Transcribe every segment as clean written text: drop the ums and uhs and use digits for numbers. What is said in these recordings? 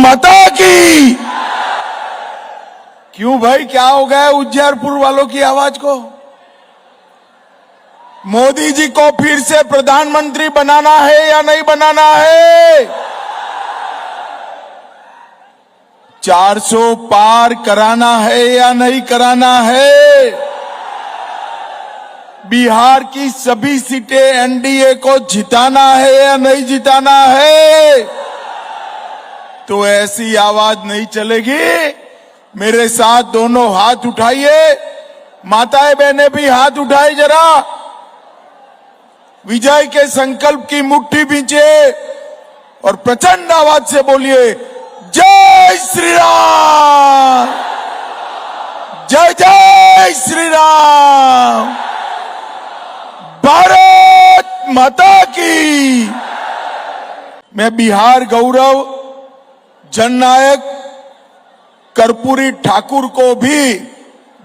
माता की। क्यों भाई, क्या हो गया उज्जैनपुर वालों की आवाज को? मोदी जी को फिर से प्रधानमंत्री बनाना है या नहीं बनाना है? 400 पार कराना है या नहीं कराना है? बिहार की सभी सीटें एनडीए को जिताना है या नहीं जिताना है? तो ऐसी आवाज नहीं चलेगी। मेरे साथ दोनों हाथ उठाइए, माताएं बहनें भी हाथ उठाए जरा। विजय के संकल्प की मुट्ठी बींचे और प्रचंड आवाज से बोलिए, जय श्री राम, जय जय श्री राम, भारत माता की। मैं बिहार गौरव जननायक कर्पूरी ठाकुर को भी,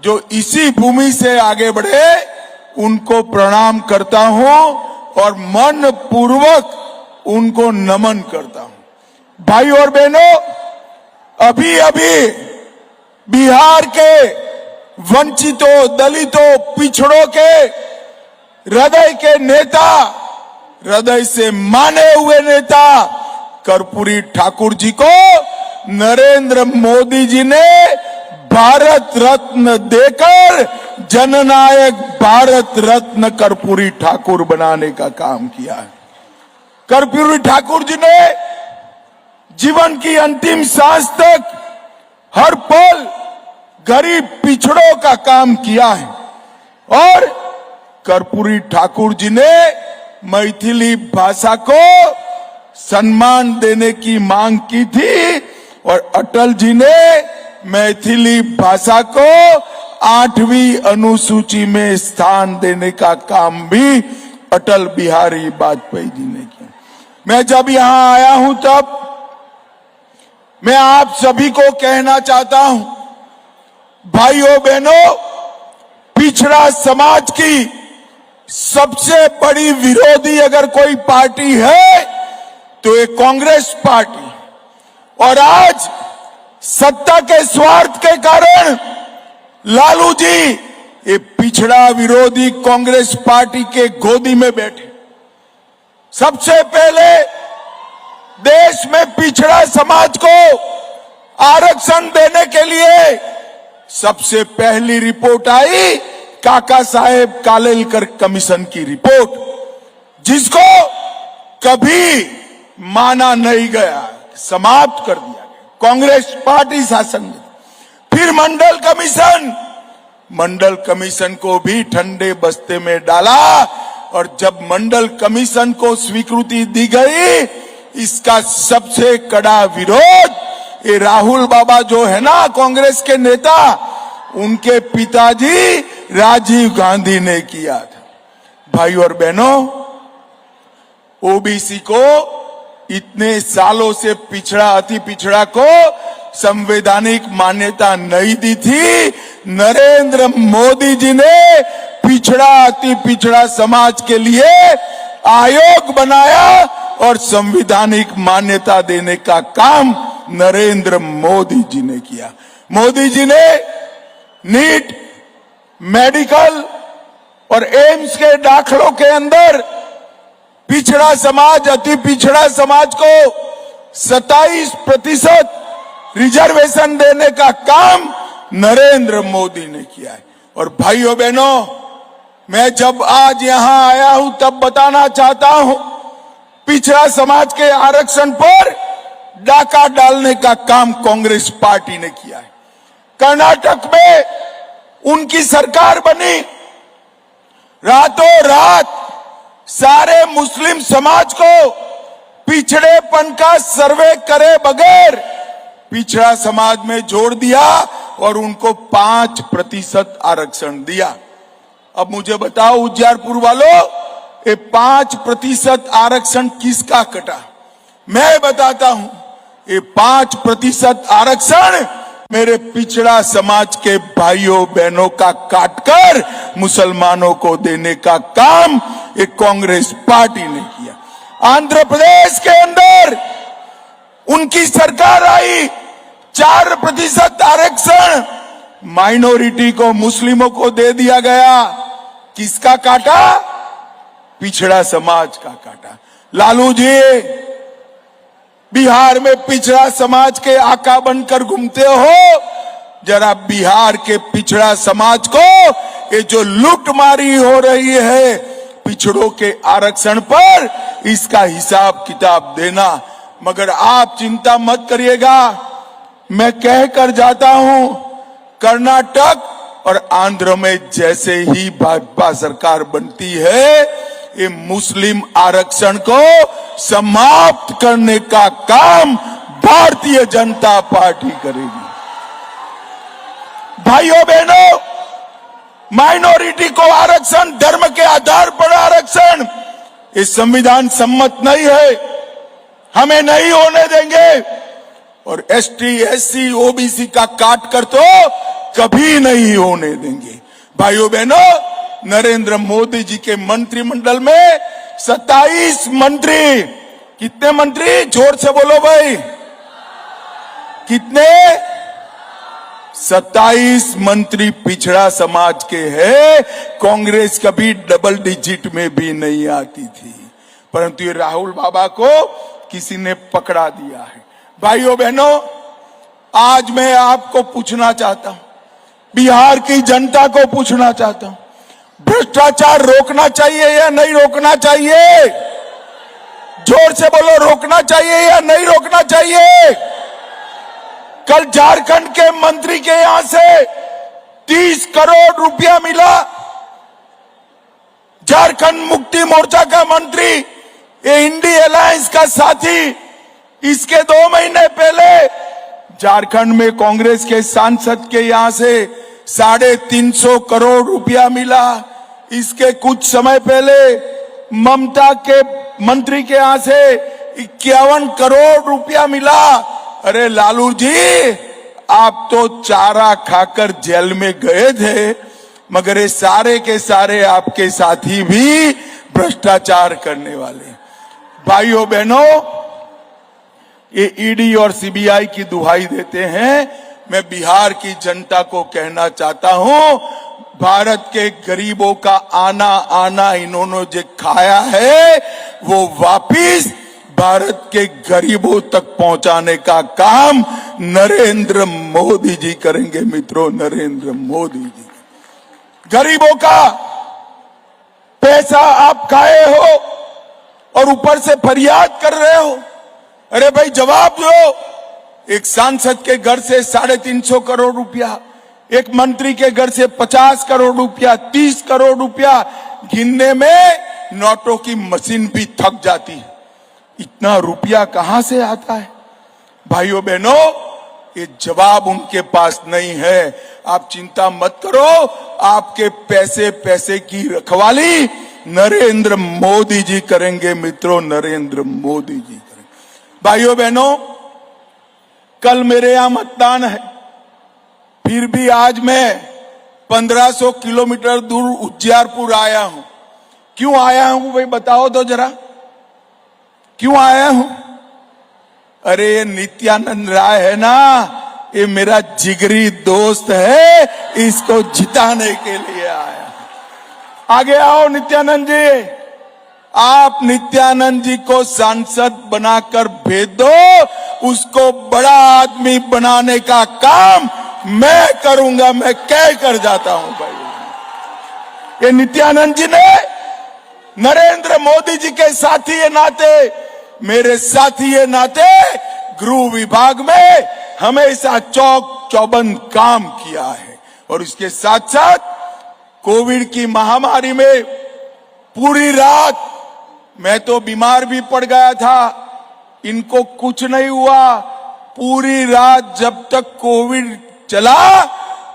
जो इसी भूमि से आगे बढ़े, उनको प्रणाम करता हूं और मन पूर्वक उनको नमन करता हूं। भाई और बहनों, अभी अभी बिहार के वंचितों, दलितों, पिछड़ों के हृदय के नेता, हृदय से माने हुए नेता कर्पूरी ठाकुर जी को नरेंद्र मोदी जी ने भारत रत्न देकर जननायक भारत रत्न कर्पूरी ठाकुर बनाने का काम किया है। कर्पूरी ठाकुर जी ने जीवन की अंतिम सांस तक हर पल गरीब पिछड़ों का काम किया है और कर्पूरी ठाकुर जी ने मैथिली भाषा को सम्मान देने की मांग की थी और अटल जी ने मैथिली भाषा को 8वीं अनुसूची में स्थान देने का काम भी अटल बिहारी वाजपेयी जी ने किया। मैं जब यहां आया हूं तब मैं आप सभी को कहना चाहता हूं, भाइयों बहनों, पिछड़ा समाज की सबसे बड़ी विरोधी अगर कोई पार्टी है तो ये कांग्रेस पार्टी। और आज सत्ता के स्वार्थ के कारण लालू जी ये पिछड़ा विरोधी कांग्रेस पार्टी के गोदी में बैठे। सबसे पहले देश में पिछड़ा समाज को आरक्षण देने के लिए सबसे पहली रिपोर्ट आई काका साहेब कालेलकर कमीशन की रिपोर्ट, जिसको कभी माना नहीं गया, समाप्त कर दिया गया कांग्रेस पार्टी शासन में। फिर मंडल कमीशन को भी ठंडे बस्ते में डाला और जब मंडल कमीशन को स्वीकृति दी गई, इसका सबसे कड़ा विरोध ये राहुल बाबा जो है ना कांग्रेस के नेता, उनके पिताजी राजीव गांधी ने किया था। भाई और बहनों, ओबीसी को इतने सालों से पिछड़ा, अति पिछड़ा को संवैधानिक मान्यता नहीं दी थी। नरेंद्र मोदी जी ने पिछड़ा, अति पिछड़ा समाज के लिए आयोग बनाया और संवैधानिक मान्यता देने का काम नरेंद्र मोदी जी ने किया। मोदी जी ने नीट, मेडिकल और एम्स के दाखलों के अंदर पिछड़ा समाज, अति पिछड़ा समाज को 27% रिजर्वेशन देने का काम नरेंद्र मोदी ने किया है। और भाइयों बहनों, मैं जब आज यहां आया हूं तब बताना चाहता हूं, पिछड़ा समाज के आरक्षण पर डाका डालने का काम कांग्रेस पार्टी ने किया है। कर्नाटक में उनकी सरकार बनी, रातों रात सारे मुस्लिम समाज को पिछड़ेपन का सर्वे करे बगैर पिछड़ा समाज में जोड़ दिया और उनको 5% आरक्षण दिया। अब मुझे बताओ उज्जैनपुर वालों, ये 5% आरक्षण किसका कटा? मैं बताता हूं, ये 5% आरक्षण मेरे पिछड़ा समाज के भाइयों बहनों का काटकर मुसलमानों को देने का काम एक कांग्रेस पार्टी ने किया। आंध्र प्रदेश के अंदर उनकी सरकार आई, 4% आरक्षण माइनॉरिटी को, मुस्लिमों को दे दिया गया। किसका काटा? पिछड़ा समाज का काटा। लालू जी, बिहार में पिछड़ा समाज के आका बनकर घूमते हो। जरा बिहार के पिछड़ा समाज को ये जो लूटमारी हो रही है पिछड़ों के आरक्षण पर, इसका हिसाब किताब देना। मगर आप चिंता मत करिएगा, मैं कह कर जाता हूं, कर्नाटक और आंध्र में जैसे ही भाजपा सरकार बनती है, ये मुस्लिम आरक्षण को समाप्त करने का काम भारतीय जनता पार्टी करेगी। भाइयों बहनों, माइनॉरिटी को आरक्षण, धर्म के आधार पर आरक्षण, ये संविधान सम्मत नहीं है, हमें नहीं होने देंगे। और एसटी, एससी, ओबीसी का काट कर तो कभी नहीं होने देंगे। भाइयों बहनों, नरेंद्र मोदी जी के मंत्रिमंडल में 27 मंत्री, कितने मंत्री? जोर से बोलो भाई, कितने? 27 मंत्री पिछड़ा समाज के हैं। कांग्रेस कभी डबल डिजिट में भी नहीं आती थी, परंतु ये राहुल बाबा को किसी ने पकड़ा दिया है। भाइयों बहनों, आज मैं आपको पूछना चाहता हूं, बिहार की जनता को पूछना चाहता हूं, भ्रष्टाचार रोकना चाहिए या नहीं रोकना चाहिए? जोर से बोलो, रोकना चाहिए या नहीं रोकना चाहिए? कल झारखंड के मंत्री के यहां से 30 करोड़ रुपया मिला। झारखंड मुक्ति मोर्चा का मंत्री, ये इंडी अलायंस का साथी, इसके 2 महीने पहले झारखंड में कांग्रेस के सांसद के यहां से 350 करोड़ रुपया मिला। इसके कुछ समय पहले ममता के मंत्री के यहां से 51 करोड़ रुपया मिला। अरे लालू जी, आप तो चारा खाकर जेल में गए थे, मगर ये सारे के सारे आपके साथी भी भ्रष्टाचार करने वाले। भाइयों बहनों, ये ईडी और सीबीआई की दुहाई देते हैं। मैं बिहार की जनता को कहना चाहता हूं, भारत के गरीबों का आना आना इन्होंने जो खाया है, वो वापिस भारत के गरीबों तक पहुंचाने का काम नरेंद्र मोदी जी करेंगे। मित्रों, नरेंद्र मोदी जी, गरीबों का पैसा आप खाए हो और ऊपर से फरियाद कर रहे हो। अरे भाई, जवाब दो। एक सांसद के घर से 350 करोड़ रुपया, एक मंत्री के घर से 50 करोड़ रुपया, 30 करोड़ रुपया गिनने में नोटों की मशीन भी थक जाती है। इतना रुपया कहां से आता है? भाइयों बहनों, ये जवाब उनके पास नहीं है। आप चिंता मत करो, आपके पैसे की रखवाली नरेंद्र मोदी जी करेंगे। मित्रों, नरेंद्र मोदी जी करेंगे। भाइयों बहनों, कल मेरे यहां मतदान है, फिर भी आज मैं 1500 किलोमीटर दूर उज्जैरपुर आया हूं। क्यों आया हूं भाई, बताओ तो जरा, क्यों आया हूं? अरे ये नित्यानंद राय है ना, ये मेरा जिगरी दोस्त है, इसको जिताने के लिए आया। आगे आओ नित्यानंद जी, आप नित्यानंद जी को सांसद बनाकर भेज दो, उसको बड़ा आदमी बनाने का काम मैं करूंगा। मैं कह कर जाता हूं भाई। ये नित्यानंद जी ने नरेंद्र मोदी जी के साथी के नाते, मेरे साथी के नाते गृह विभाग में हमेशा चौक चौबंद काम किया है। और इसके साथ साथ कोविड की महामारी में पूरी रात, मैं तो बीमार भी पड़ गया था, इनको कुछ नहीं हुआ। पूरी रात जब तक कोविड चला,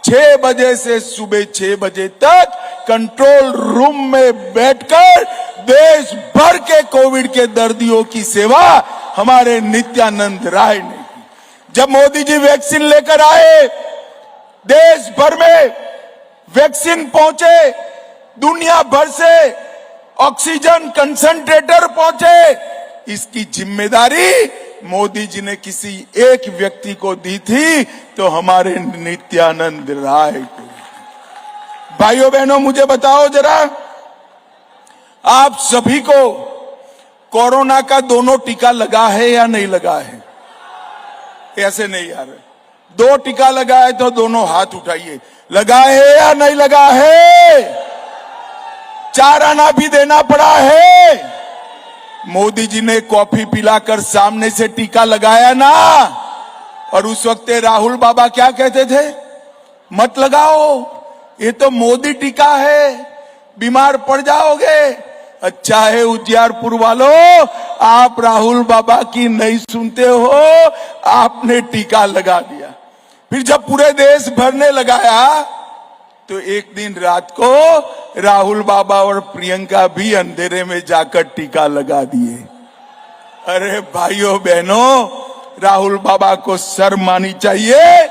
6 बजे से सुबह 6 बजे तक कंट्रोल रूम में बैठकर देश भर के कोविड के दर्दियों की सेवा हमारे नित्यानंद राय ने की। जब मोदी जी वैक्सीन लेकर आए, देश भर में वैक्सीन पहुंचे, दुनिया भर से ऑक्सीजन कंसंट्रेटर पहुंचे, इसकी जिम्मेदारी मोदी जी ने किसी एक व्यक्ति को दी थी तो हमारे नित्यानंद राय को। भाइयों बहनों, मुझे बताओ जरा, आप सभी को कोरोना का दोनों टीका लगा है या नहीं लगा है? ऐसे नहीं यार, दो टीका लगा है तो दोनों हाथ उठाइए। लगा है या नहीं लगा है? 4 आना भी देना पड़ा है। मोदी जी ने कॉफी पिलाकर सामने से टीका लगाया ना, और उस वक्त राहुल बाबा क्या कहते थे? मत लगाओ, ये तो मोदी टीका है, बीमार पड़ जाओगे। अच्छा है उजियारपुर वालों, आप राहुल बाबा की नहीं सुनते हो, आपने टीका लगा दिया। फिर जब पूरे देश भर ने लगाया तो एक दिन रात को राहुल बाबा और प्रियंका भी अंधेरे में जाकर टीका लगा दिए। अरे भाइयों बहनों, राहुल बाबा को शर्म आनी चाहिए।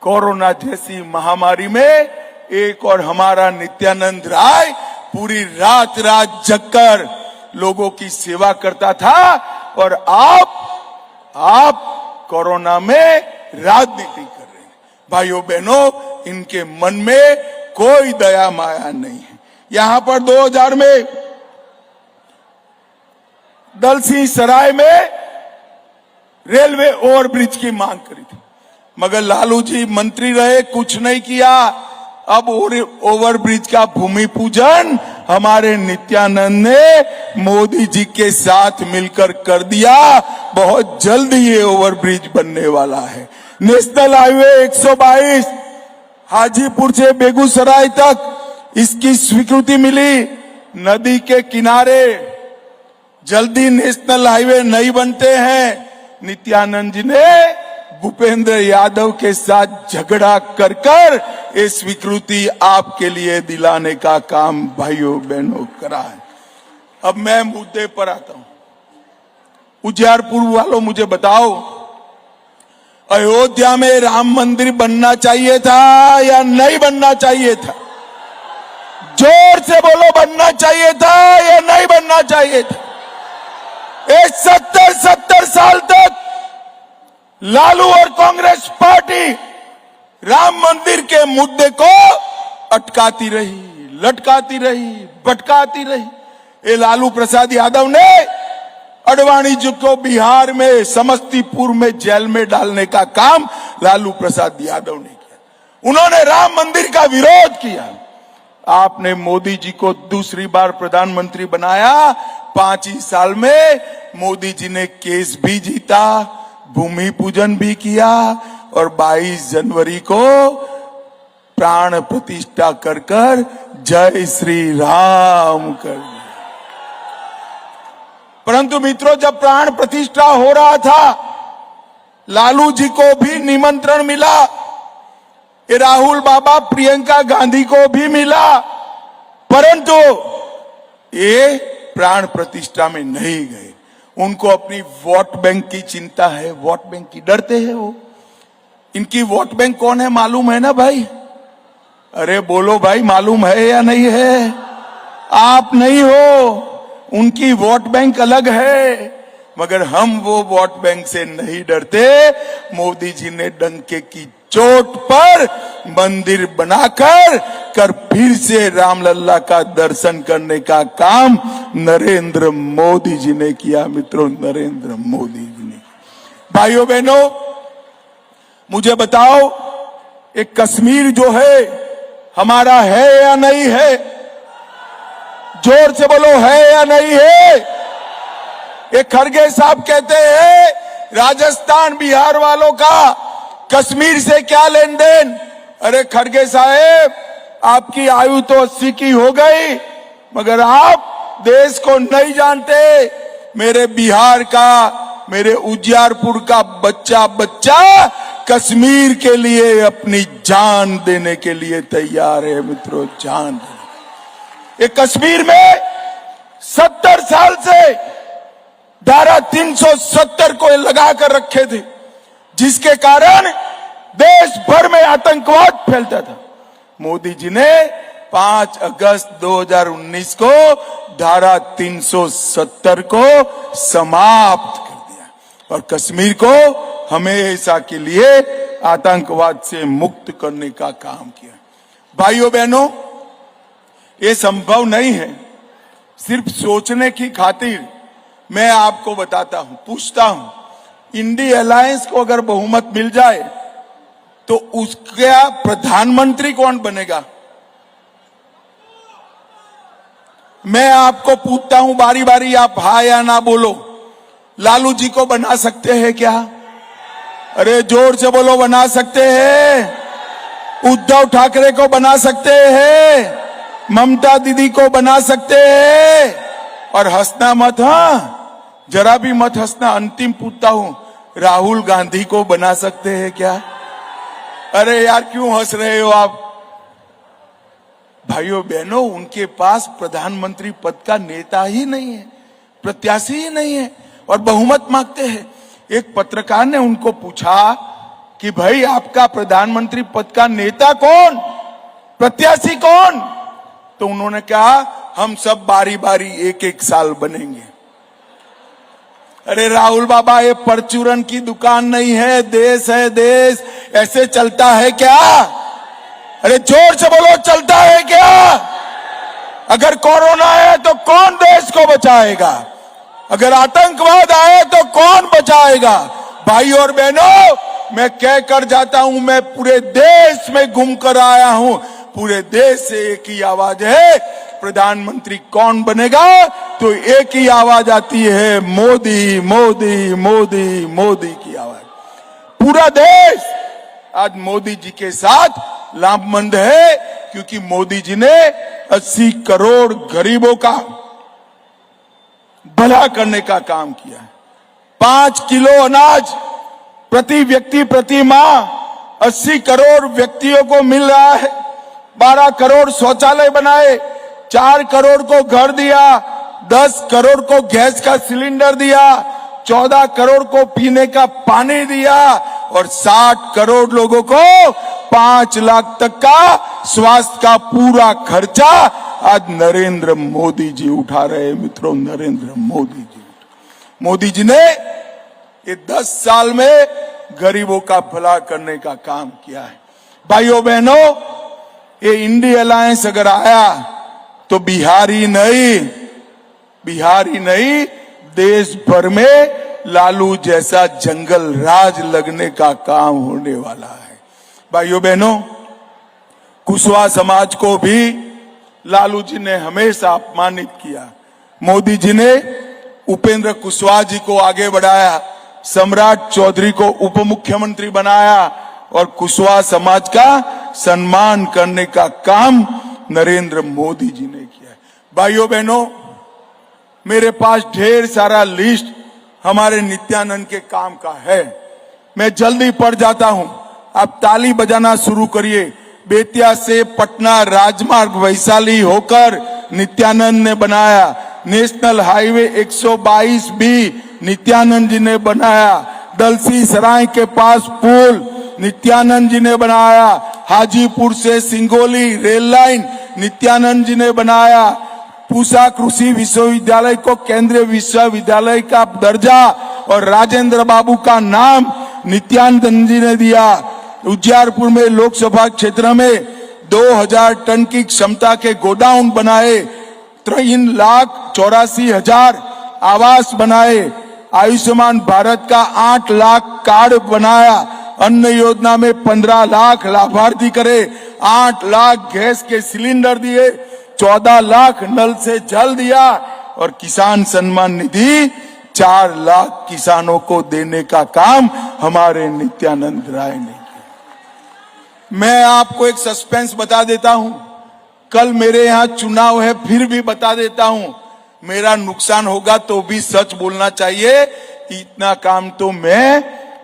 कोरोना जैसी महामारी में एक और हमारा नित्यानंद राय पूरी रात रात जगकर लोगों की सेवा करता था, और आप कोरोना में राजनीति कर रहे हैं। भाइयों बहनों, इनके मन में कोई दया माया नहीं है। यहां पर 2000 में दलसिंह सराय में रेलवे ओवरब्रिज की मांग करी थी, मगर लालू जी मंत्री रहे, कुछ नहीं किया। अब ओवरब्रिज का भूमि पूजन हमारे नित्यानंद ने मोदी जी के साथ मिलकर कर दिया। बहुत जल्दी ये ओवरब्रिज बनने वाला है। नेशनल हाईवे 122 हाजीपुर से बेगूसराय तक इसकी स्वीकृति मिली। नदी के किनारे जल्दी नेशनल हाईवे नहीं बनते हैं। नित्यानंद जी ने भूपेंद्र यादव के साथ झगड़ा कर ये स्वीकृति आपके लिए दिलाने का काम भाइयों बहनों करा है। अब मैं मुद्दे पर आता हूं। उजियारपुर वालों, मुझे बताओ, अयोध्या में राम मंदिर बनना चाहिए था या नहीं बनना चाहिए था? जोर से बोलो, बनना चाहिए था या नहीं बनना चाहिए था? 70 साल तक लालू और कांग्रेस पार्टी राम मंदिर के मुद्दे को अटकाती रही, लटकाती रही, भटकाती रही। ये लालू प्रसाद यादव ने अडवाणी जी को बिहार में समस्तीपुर में जेल में डालने का काम लालू प्रसाद यादव ने किया। उन्होंने राम मंदिर का विरोध किया। आपने मोदी जी को दूसरी बार प्रधानमंत्री बनाया। 5 ही साल में मोदी जी ने केस भी जीता, भूमि पूजन भी किया, और 22 जनवरी को प्राण प्रतिष्ठा कर जय श्री राम कर दिया। परंतु मित्रों, जब प्राण प्रतिष्ठा हो रहा था, लालू जी को भी निमंत्रण मिला, ये राहुल बाबा प्रियंका गांधी को भी मिला, परंतु ये प्राण प्रतिष्ठा में नहीं गए। उनको अपनी वोट बैंक की चिंता है, वोट बैंक की, डरते हैं वो। इनकी वोट बैंक कौन है मालूम है ना भाई? अरे बोलो भाई, मालूम है या नहीं है? आप नहीं हो, उनकी वोट बैंक अलग है। मगर हम वो वोट बैंक से नहीं डरते। मोदी जी ने डंके की चोट पर मंदिर बनाकर फिर से रामलल्ला का दर्शन करने का काम नरेंद्र मोदी जी ने किया। मित्रों, नरेंद्र मोदी जी ने। भाइयों बहनों, मुझे बताओ, एक कश्मीर जो है हमारा है या नहीं है? जोर से बोलो, है या नहीं है? एक खड़गे साहब कहते हैं राजस्थान बिहार वालों का कश्मीर से क्या लेन देन। अरे खड़गे साहेब, आपकी आयु तो 80 की हो गई, मगर आप देश को नहीं जानते। मेरे बिहार का, मेरे उजियारपुर का बच्चा कश्मीर के लिए अपनी जान देने के लिए तैयार है। मित्रों, जान देने। ये कश्मीर में 70 साल से धारा 370 को लगाकर रखे थे, जिसके कारण देश भर में आतंकवाद फैलता था। मोदी जी ने 5 अगस्त 2019 को धारा 370 को समाप्त कर दिया। और कश्मीर को हमेशा के लिए आतंकवाद से मुक्त करने का काम किया। भाइयों बहनों, ये संभव नहीं है। सिर्फ सोचने की खातिर मैं आपको बताता हूं, पूछता हूं, इंडी अलायंस को अगर बहुमत मिल जाए तो उसका प्रधानमंत्री कौन बनेगा? मैं आपको पूछता हूं बारी बारी, आप हाँ या ना बोलो। लालू जी को बना सकते हैं क्या? अरे जोर से बोलो, बना सकते हैं? उद्धव ठाकरे को बना सकते हैं? ममता दीदी को बना सकते हैं? और हंसना मत, हाँ जरा भी मत हंसना। अंतिम पूछता हूं, राहुल गांधी को बना सकते हैं क्या? अरे यार क्यों हंस रहे हो आप? भाइयों बहनों, उनके पास प्रधानमंत्री पद का नेता ही नहीं है, प्रत्याशी ही नहीं है और बहुमत मांगते हैं। एक पत्रकार ने उनको पूछा कि भाई आपका प्रधानमंत्री पद का नेता कौन, प्रत्याशी कौन? तो उन्होंने कहा हम सब बारी बारी एक एक साल बनेंगे। अरे राहुल बाबा, ये परचूरन की दुकान नहीं है, देश है देश। ऐसे चलता है क्या? अरे जोर से बोलो, चलता है क्या? अगर कोरोना है तो कौन देश को बचाएगा? अगर आतंकवाद आए तो कौन बचाएगा? भाई और बहनों, मैं कह कर जाता हूं, मैं पूरे देश में घूम कर आया हूं। पूरे देश से एक ही आवाज है, प्रधानमंत्री कौन बनेगा? तो एक ही आवाज आती है, मोदी मोदी मोदी मोदी की आवाज। पूरा देश आज मोदी जी के साथ लाभमंद है, क्योंकि मोदी जी ने 80 करोड़ गरीबों का भला करने का काम किया है। 5 किलो अनाज प्रति व्यक्ति प्रति माह 80 करोड़ व्यक्तियों को मिल रहा है। 12 करोड़ शौचालय बनाए, 4 करोड़ को घर दिया, 10 करोड़ को गैस का सिलेंडर दिया, 14 करोड़ को पीने का पानी दिया और 60 करोड़ लोगों को 5 लाख तक का स्वास्थ्य का पूरा खर्चा आज नरेंद्र मोदी जी उठा रहे हैं। मित्रों, नरेंद्र मोदी जी, मोदी जी ने ये 10 साल में गरीबों का भला करने का काम किया है। भाइयों बहनों, ये इंडी अलायंस अगर आया तो बिहार ही नहीं देश भर में लालू जैसा जंगल राज लगने का काम होने वाला है। भाइयों बहनों, कुशवाहा समाज को भी लालू जी ने हमेशा अपमानित किया। मोदी जी ने उपेंद्र कुशवाहा जी को आगे बढ़ाया, सम्राट चौधरी को उप मुख्यमंत्री बनाया और कुशवाहा समाज का सम्मान करने का काम नरेंद्र मोदी जी ने किया। भाइयों बहनों, मेरे पास ढेर सारा लिस्ट हमारे नित्यानंद के काम का है, मैं जल्दी पढ़ जाता हूं, आप ताली बजाना शुरू करिए। बेतिया से पटना राजमार्ग वैशाली होकर नित्यानंद ने बनाया। नेशनल हाईवे 122 भी नित्यानंद जी ने बनाया। दलसी सराय के पास पुल नित्यानंद जी ने बनाया। हाजीपुर से सिंगोली रेल लाइन नित्यानंद जी ने बनाया। पूसा कृषि विश्वविद्यालय को केंद्रीय विश्वविद्यालय का दर्जा और राजेंद्र बाबू का नाम नित्यानंद जी ने दिया। उज्जियारपुर में लोकसभा क्षेत्र में 2000 टन की क्षमता के गोडाउन बनाए। 3,84,000 आवास बनाए। आयुष्मान भारत का 8 लाख कार्ड बनाया। अन्न योजना में 15 लाख लाभार्थी करे। 8 लाख गैस के सिलेंडर दिए। 14 लाख नल से जल दिया और किसान सम्मान निधि 4 लाख किसानों को देने का काम हमारे नित्यानंद राय ने किया। मैं आपको एक सस्पेंस बता देता हूं, कल मेरे यहां चुनाव है, फिर भी बता देता हूं, मेरा नुकसान होगा तो भी सच बोलना चाहिए। इतना काम तो मैं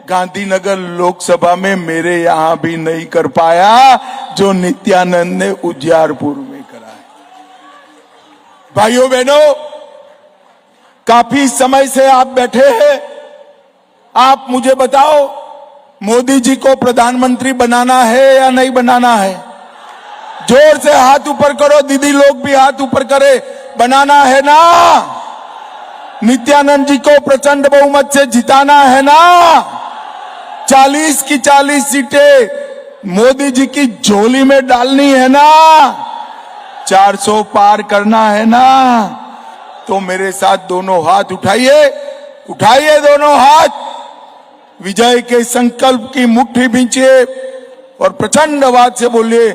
गांधीनगर लोकसभा में मेरे यहां भी नहीं कर पाया जो नित्यानंद ने उज्जियारपुर में करा है। भाइयों बहनों, काफी समय से आप बैठे हैं, आप मुझे बताओ, मोदी जी को प्रधानमंत्री बनाना है या नहीं बनाना है? जोर से हाथ ऊपर करो, दीदी लोग भी हाथ ऊपर करे। बनाना है ना? नित्यानंद जी को प्रचंड बहुमत से जिताना है ना। 40 की 40 सीटें मोदी जी की झोली में डालनी है ना। 400 पार करना है ना। तो मेरे साथ दोनों हाथ उठाइए, उठाइए दोनों हाथ, विजय के संकल्प की मुट्ठी भींचिए और प्रचंड आवाज से बोलिए,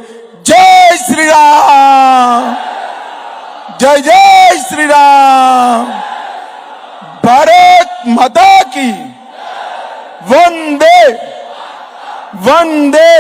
जय श्री राम, जय जय श्री राम, भारत माता की, वंदे वंदे